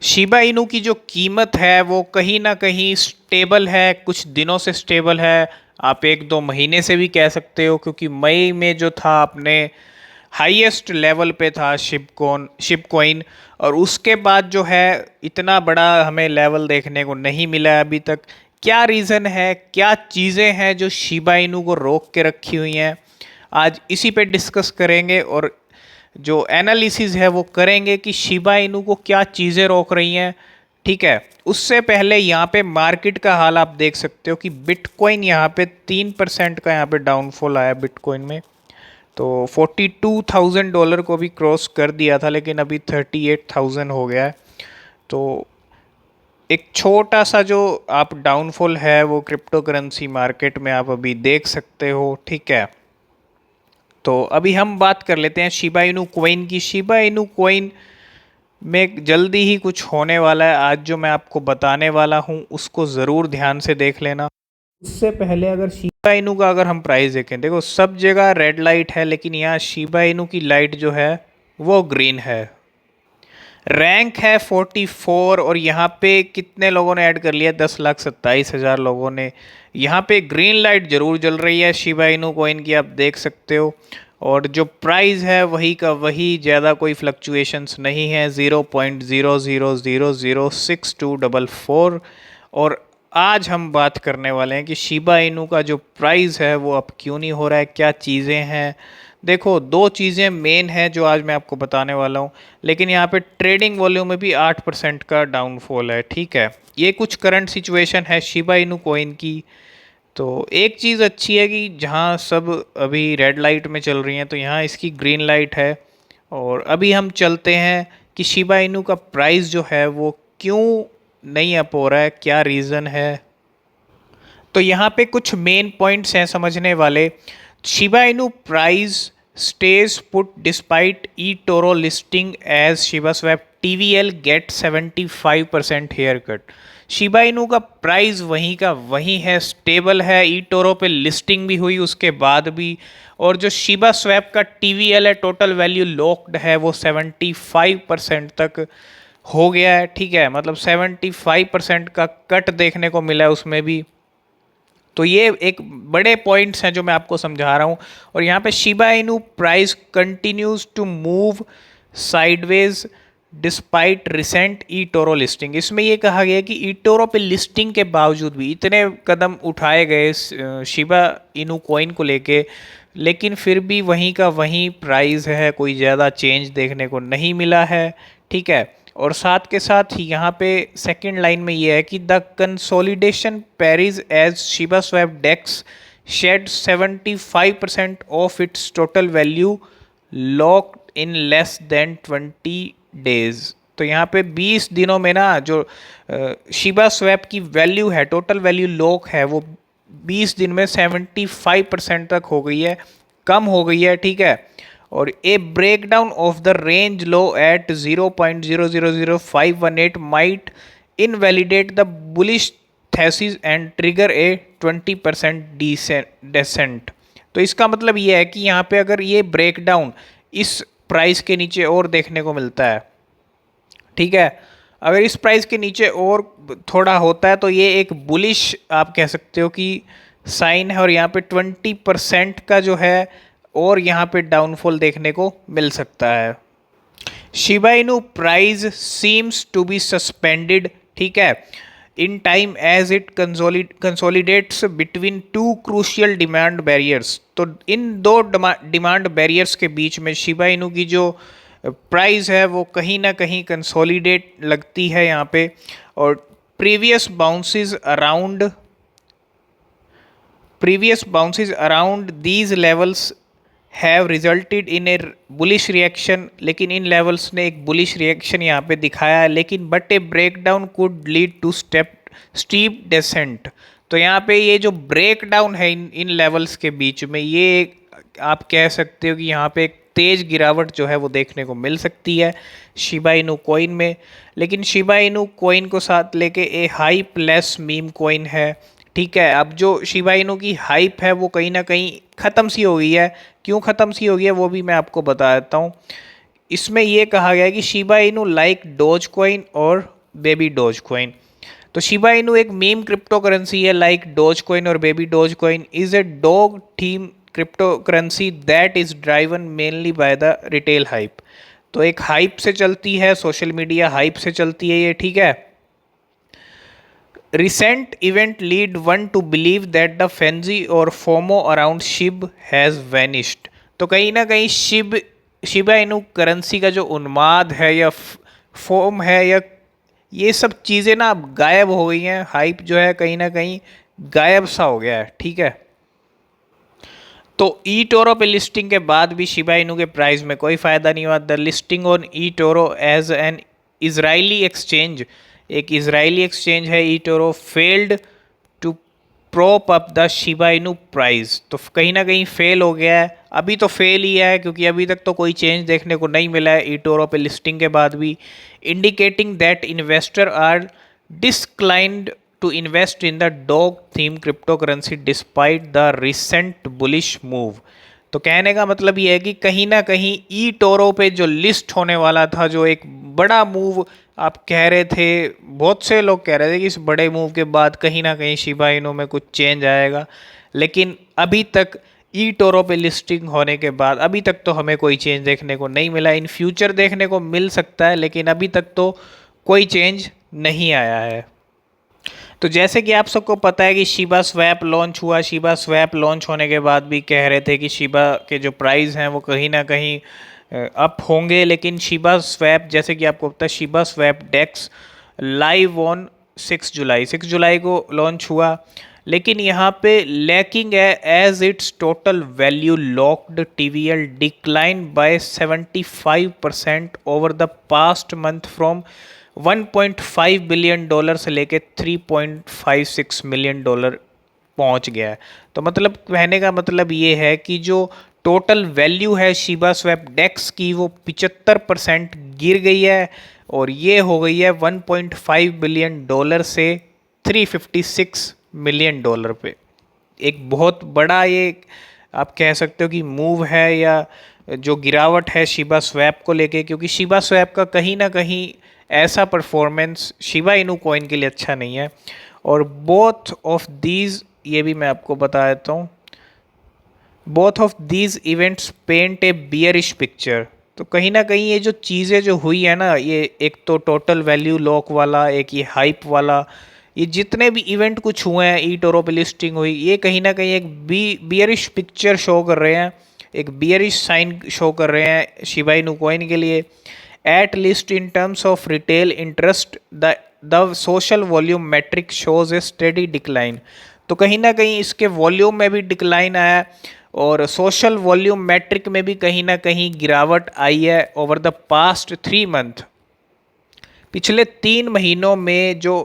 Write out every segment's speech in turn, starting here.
Shiba Inu की जो कीमत है वो कहीं ना कहीं स्टेबल है, कुछ दिनों से स्टेबल है। आप एक दो महीने से भी कह सकते हो, क्योंकि मई में जो था अपने हाईएस्ट लेवल पे था शिप कॉइन। और उसके बाद जो है इतना बड़ा हमें लेवल देखने को नहीं मिला है अभी तक। क्या रीज़न है, क्या चीज़ें हैं जो शिबा इनू को रोक के रखी हुई हैं, आज इसी पे डिस्कस करेंगे। और जो एनालिसिस है वो करेंगे कि शिबा इनू को क्या चीज़ें रोक रही हैं। ठीक है, उससे पहले यहाँ पे मार्केट का हाल आप देख सकते हो कि बिटकॉइन यहाँ पे 3% का यहाँ पे डाउनफॉल आया बिटकॉइन में। तो $42,000 को भी क्रॉस कर दिया था, लेकिन अभी 38,000 हो गया है। तो एक छोटा सा जो आप डाउनफॉल है वो क्रिप्टो करेंसी मार्केट में आप अभी देख सकते हो। ठीक है, तो अभी हम बात कर लेते हैं शिबा इनू कॉइन की। शिबा इनू कॉइन में जल्दी ही कुछ होने वाला है, आज जो मैं आपको बताने वाला हूँ उसको ज़रूर ध्यान से देख लेना। उससे पहले अगर शिबा इनू का अगर हम प्राइस देखें, देखो सब जगह रेड लाइट है, लेकिन यहाँ शिबा इनू की लाइट जो है वो ग्रीन है। रैंक है 44, और यहाँ पे कितने लोगों ने ऐड कर लिया, 10,27,000 लोगों ने। यहाँ पे ग्रीन लाइट जरूर जल रही है शिबा इनू कॉइन की, आप देख सकते हो। और जो प्राइस है वही का वही, ज़्यादा कोई फ्लक्चुएशंस नहीं है, 0.00006244। और आज हम बात करने वाले हैं कि शिबा इनू का जो प्राइस है वो अब क्यों नहीं हो रहा है, क्या चीज़ें हैं। देखो दो चीज़ें मेन हैं जो आज मैं आपको बताने वाला हूँ, लेकिन यहाँ पे ट्रेडिंग वॉल्यूम में भी 8% का डाउनफॉल है। ठीक है, ये कुछ करंट सिचुएशन है शिबा इनू कॉइन की। तो एक चीज़ अच्छी है कि जहाँ सब अभी रेड लाइट में चल रही हैं, तो यहाँ इसकी ग्रीन लाइट है। और अभी हम चलते हैं कि शिबा इनू का प्राइस जो है वो क्यों नहीं अप हो रहा है, क्या रीज़न है। तो यहाँ पे कुछ मेन पॉइंट्स हैं समझने वाले। Shiba Inu price stage put despite eToro listing as Shiba swap TVL get 75% haircut. Shiba Inu का प्राइस वहीं का वहीं है, स्टेबल है, ई टोरो पे लिस्टिंग भी हुई उसके बाद भी। और जो शिबा स्वैप का टीवीएल है, टोटल वैल्यू लॉक्ड है, वो 75% तक हो गया है। ठीक है, मतलब 75% का कट देखने को मिला है उसमें भी। तो ये एक बड़े पॉइंट्स हैं जो मैं आपको समझा रहा हूँ। और यहाँ पे Shiba Inu price continues to move sideways despite recent eToro listing. इसमें ये कहा गया कि ई टोरो पे लिस्टिंग के बावजूद भी इतने कदम उठाए गए शिबा इनू कॉइन को लेके, लेकिन फिर भी वहीं का वहीं प्राइस है, कोई ज़्यादा चेंज देखने को नहीं मिला है। ठीक है, और साथ के साथ ही यहाँ पे सेकंड लाइन में ये है कि the consolidation period as Shiba swap DEX shed 75% of its total value locked in less than 20 days. तो यहाँ पे 20 दिनों में ना जो शिबा स्वैप की वैल्यू है, टोटल वैल्यू लॉक है, वो 20 दिन में 75% तक हो गई है, कम हो गई है। ठीक है, और a breakdown of the range low at 0.000518 might invalidate the bullish thesis and trigger a 20% descent. तो इसका मतलब ये है कि यहाँ पे अगर ये ब्रेकडाउन इस प्राइस के नीचे और देखने को मिलता है, ठीक है, अगर इस प्राइस के नीचे और थोड़ा होता है तो ये एक बुलिश आप कह सकते हो कि साइन है। और यहाँ पे 20% का जो है और यहाँ पे डाउनफॉल देखने को मिल सकता है। Shiba Inu price seems to be suspended, ठीक है, in time as it consolidates between two crucial demand barriers. तो इन दो डिमांड बैरियर्स के बीच में शिबा इनू की जो प्राइस है वो कहीं ना कहीं कंसोलिडेट लगती है यहाँ पे। और previous bounces around these levels have resulted in A bullish reaction, लेकिन इन लेवल्स ने एक बुलिश रिएक्शन यहाँ पे दिखाया है, लेकिन but a breakdown could lead to steep descent. तो यहाँ पे ये जो ब्रेकडाउन है इन लेवल्स के बीच में, ये आप कह सकते हो कि यहाँ पे एक तेज गिरावट जो है वो देखने को मिल सकती है शिबा इनू कॉइन में। लेकिन शिबा इनू कॉइन को साथ लेके ए हाइप लेस मीम कॉइन है। ठीक है, अब जो शिबा इनू की हाइप है वो कहीं ना कहीं ख़त्म सी हो गई है। क्यों ख़त्म सी हो गई है वो भी मैं आपको बता देता हूँ। इसमें ये कहा गया है कि Shiba Inu like dose coin और बेबी डोज कॉइन। तो शिबा इनू एक मीम क्रिप्टो करेंसी है लाइक डोज कॉइन और baby dose coin is a dog theme crypto currency that is driven mainly by the retail hype. तो एक hype से चलती है, सोशल मीडिया हाइप से चलती है ये, ठीक है। Recent event lead one to believe that the frenzy or FOMO around SHIB has vanished। तो कहीं ना कहीं शिबा इनू करेंसी का जो उन्माद है या फोम है या ये सब चीज़ें ना अब गायब हो गई हैं। हाइप जो है कहीं ना कहीं गायब सा हो गया है, ठीक है। तो ई टोरो पे लिस्टिंग के बाद भी शिबा इनू के प्राइस में कोई फ़ायदा नहीं हुआ। The listing on eToro as an Israeli exchange, एक इजरायली एक्सचेंज है eToro, failed to prop up the Shiba Inu price. तो कहीं ना कहीं फेल हो गया है, अभी तो फेल ही है क्योंकि अभी तक तो कोई चेंज देखने को नहीं मिला है ई टोरो पे लिस्टिंग के बाद भी, indicating that investor are disinclined to invest in the dog theme cryptocurrency despite the recent bullish move। तो कहने का मतलब ये है कि कहीं ना कहीं ई टोरो पे जो लिस्ट होने वाला था, जो एक बड़ा मूव आप कह रहे थे, बहुत से लोग कह रहे थे कि इस बड़े मूव के बाद कहीं ना कहीं शिबा इनू में कुछ चेंज आएगा, लेकिन अभी तक ई टोरो पे लिस्टिंग होने के बाद अभी तक तो हमें कोई चेंज देखने को नहीं मिला। इन फ्यूचर देखने को मिल सकता है लेकिन अभी तक तो कोई चेंज नहीं आया है। तो जैसे कि आप सबको पता है कि शिबा स्वैप लॉन्च हुआ, शिबा स्वैप लॉन्च होने के बाद भी कह रहे थे कि शिबा के जो प्राइस हैं वो कहीं ना कहीं अप होंगे, लेकिन शिबा स्वैप जैसे कि आपको पता है Shiba swap DEX live on 6 July को लॉन्च हुआ, लेकिन यहाँ पे लैकिंग है as it's total value locked TVL decline by 75% over the past month from 1.5 billion dollar से लेके 3.56 मिलियन डॉलर पहुंच गया है। तो मतलब कहने का मतलब ये है कि जो टोटल वैल्यू है शिबा स्वैप डेक्स की वो 75% गिर गई है और ये हो गई है 1.5 बिलियन डॉलर से 356 मिलियन डॉलर पे। एक बहुत बड़ा ये आप कह सकते हो कि मूव है या जो गिरावट है शिबा स्वैप को लेके, क्योंकि शिबा स्वैप का कहीं ना कहीं ऐसा परफॉर्मेंस शिबा इनू कॉइन के लिए अच्छा नहीं है। और बोथ ऑफ दीज, ये भी मैं आपको बता देता हूँ, both of these events paint a bearish picture. तो कहीं ना कहीं ये जो चीज़ें जो हुई है ना, ये एक तो टोटल वैल्यू लॉक वाला, एक ये हाइप वाला, ये जितने भी इवेंट कुछ हुए हैं, ई टोरो पे लिस्टिंग हुई, ये कहीं ना कहीं एक बियरिश पिक्चर शो कर रहे हैं, एक बियरिश साइन शो कर रहे हैं शिबा इनू कॉइन के लिए। At least in terms of retail interest, the social volume metric shows a steady decline। तो कहीं ना कहीं इसके वॉल्यूम में भी डिक्लाइन आया और सोशल वॉल्यूम मैट्रिक में भी कहीं ना कहीं गिरावट आई है ओवर द पास्ट 3 मंथ। पिछले 3 महीनों में जो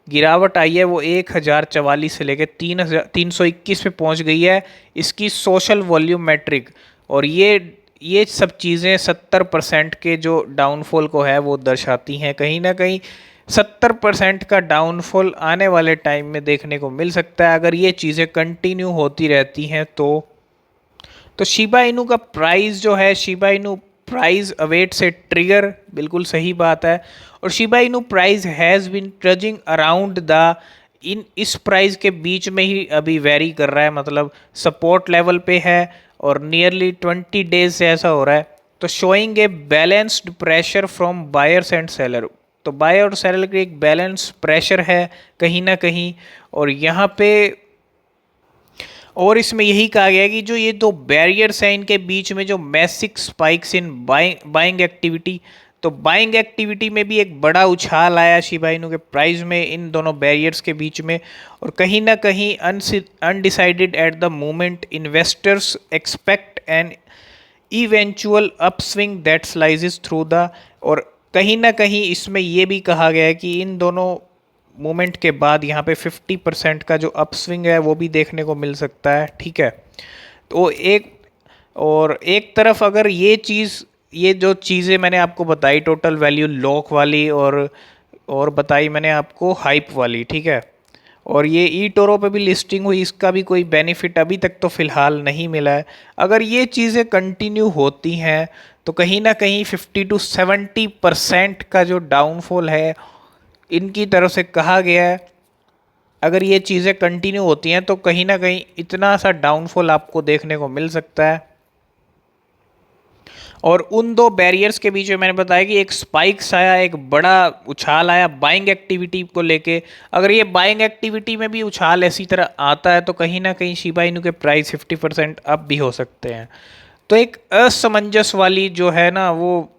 गिरावट आई है वो 1044 से लेकर 321 पे पहुंच गई है इसकी सोशल वॉल्यूम मैट्रिक। और ये सब चीज़ें 70% के जो डाउनफॉल को है वो दर्शाती हैं। कहीं ना कहीं 70% का डाउनफॉल आने वाले टाइम में देखने को मिल सकता है अगर ये चीज़ें कंटिन्यू होती रहती हैं। तो शिबा इनू का प्राइस जो है, शिबा इनू प्राइस अवेट से ट्रिगर, बिल्कुल सही बात है। और Shiba Inu price has been trudging around the इस प्राइस के बीच में ही अभी वेरी कर रहा है, मतलब सपोर्ट लेवल पे है और नियरली 20 डेज से ऐसा हो रहा है। तो showing a balanced pressure from buyers and seller. तो बायर और सेलर की एक बैलेंस प्रेशर है कहीं ना कहीं। और यहाँ पे और इसमें यही कहा गया है कि जो ये दो बैरियर्स हैं इनके बीच में जो massive spikes in buying activity, तो बाइंग एक्टिविटी में भी एक बड़ा उछाल आया शिबा इनू के प्राइस में इन दोनों बैरियर्स के बीच में। और कहीं ना कहीं undecided at the moment investors expect an eventual upswing that slices through the. और कहीं ना कहीं इसमें ये भी कहा गया है कि इन दोनों मूवमेंट के बाद यहाँ पे 50% का जो अपस्विंग है वो भी देखने को मिल सकता है, ठीक है। तो एक तरफ अगर ये जो चीज़ें मैंने आपको बताई, टोटल वैल्यू लॉक वाली और बताई मैंने आपको हाइप वाली, ठीक है, और ये ई टोरो पे भी लिस्टिंग हुई, इसका भी कोई बेनिफिट अभी तक तो फ़िलहाल नहीं मिला है। अगर ये चीज़ें कंटिन्यू होती हैं तो कहीं ना कहीं 50 to 70% का जो डाउनफॉल है इनकी तरफ से कहा गया है अगर ये चीज़ें कंटिन्यू होती हैं तो कहीं ना कहीं इतना सा डाउनफॉल आपको देखने को मिल सकता है। और उन दो बैरियर्स के बीच में मैंने बताया कि एक स्पाइक्स आया, एक बड़ा उछाल आया बाइंग एक्टिविटी को लेके। अगर ये बाइंग एक्टिविटी में भी उछाल इसी तरह आता है तो कहीं ना कहीं शिबा इनू के प्राइस 50% अप भी हो सकते हैं। तो एक असमंजस वाली जो है ना वो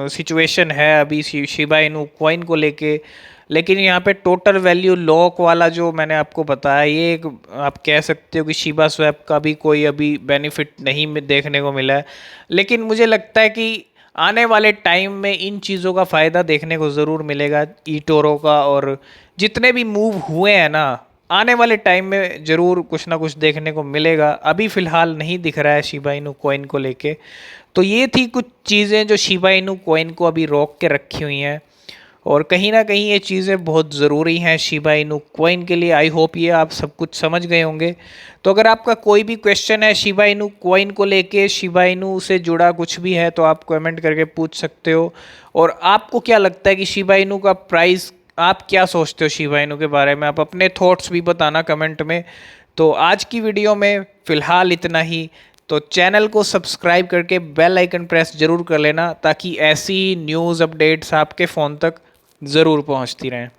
सिचुएशन है अभी शिबा इनू कॉइन को लेके। लेकिन यहाँ पे टोटल वैल्यू लॉक वाला जो मैंने आपको बताया ये एक आप कह सकते हो कि शिबा स्वैप का भी कोई अभी बेनिफिट नहीं देखने को मिला है। लेकिन मुझे लगता है कि आने वाले टाइम में इन चीज़ों का फ़ायदा देखने को ज़रूर मिलेगा ईटोरो का। और जितने भी मूव हुए हैं ना आने वाले टाइम में ज़रूर कुछ ना कुछ देखने को मिलेगा। अभी फ़िलहाल नहीं दिख रहा है शिबा इनू कॉइन को लेके। तो ये थी कुछ चीज़ें जो शिबा इनू कॉइन को अभी रोक के रखी हुई हैं और कहीं ना कहीं ये चीज़ें बहुत ज़रूरी हैं शिबा इनू कॉइन के लिए। आई होप ये आप सब कुछ समझ गए होंगे। तो अगर आपका कोई भी क्वेश्चन है शिबा इनू कॉइन को लेके, शिबा इनू से जुड़ा कुछ भी है तो आप कमेंट करके पूछ सकते हो। और आपको क्या लगता है कि शिबा इनू का प्राइस, आप क्या सोचते हो शिबा इनू के बारे में, आप अपने थॉट्स भी बताना कमेंट में। तो आज की वीडियो में फ़िलहाल इतना ही। तो चैनल को सब्सक्राइब करके बेल आइकन प्रेस ज़रूर कर लेना ताकि ऐसी न्यूज़ अपडेट्स आपके फ़ोन तक ज़रूर पहुंचती रहें।